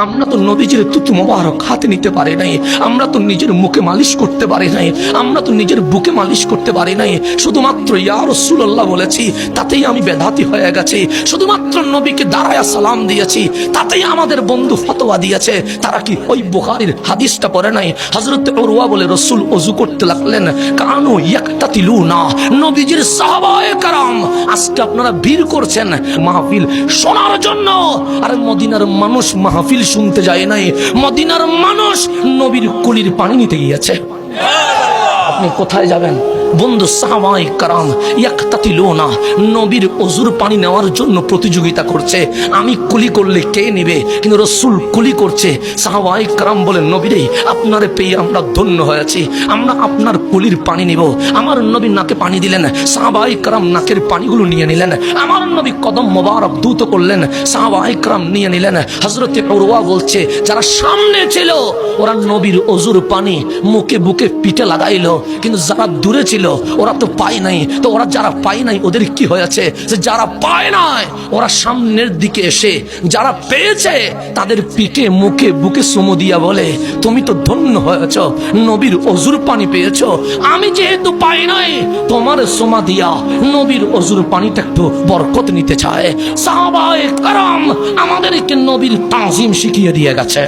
আমরা তো নবীজির তুতু মোবারক হাতে নিতে পারি নাই, আমরা তো নিজের মুখে মালিশ করতে পারি নাই, আমরা তো নিজের বুকে মালিশ করতে পারি নাই। শুধুমাত্র ইয়া রাসূলুল্লাহ বলেছি, তাতেই আমি বেদাতি হয়ে গেছি। শুধুমাত্র নবীকে দাঁড়ায়া সালাম দিয়েছি, তাতেই আমাদের বন্ধু ফতোয়া দিয়েছে। তারা কি ওই বুখারীর হাদিসটা পড়ে নাই? হযরত উরওয়া বলে রাসূল ওযু করতে লাগলেন, কানু ইয়াকতাতিলুনা, নবীজির সাহাবায়ে কেরাম আজকে আপনারা ভিড় করছেন মাহফিল শোনার জন্য। আর মদিনার মানুষ মাহফিল শুনতে যায় নাই, মদিনার মানুষ নবীর কুলির পানি নিতে গিয়েছে। আপনি কোথায় যাবেন বন্ধু? সাহাবায়ে কেরাম ইয়াকতাতিলুনা, নবীর ওযুর পানি নেওয়ার জন্য প্রতিযোগিতা করছে। আমি কুলি করলে কে নেবে, কিন্তু রাসূল কুলি করছে। সাহাবায়ে কেরাম বলেন, নবী রে, আপনারে পেয়ে আমরা ধন্য হয়েছি, আমরা আপনার কুলির পানি নিব। আমার নবী নাকে পানি দিলেন, সাহাবায়ে কেরাম নাকের পানিগুলো নিয়ে নিলেন। আমার নবী কদম মোবারক দ্রুত করলেন, সাহাবায়ে কেরাম নিয়ে নিলেন। হযরত উরওয়া বলছে, যারা সামনে ছিল ওরা নবীর ওযুর পানি মুখে বুকে পিঠে লাগাইলো, কিন্তু যারা দূরে ছিল ওরা তো পায় নাই। তো ওরা যারা পায় নাই ওদের কি হয়েছে? যে যারা পায় নাই ওরা সামনের দিকে এসে যারা পেয়েছে তাদের পিঠে মুখে বুকে চুমু দিয়া বলে, তুমি তো ধন্য হয়েছ, নবীর ওযুর পানি পেয়েছ। আমি যেহেতু পাই নাই, তোমার চুমা দিয়া নবীর ওযুর পানিটা একটু বরকত নিতে চায়। সাহাবায়ে কেরাম আমাদেরকে নবীর তাজিম শিখিয়ে দিয়ে গেছে।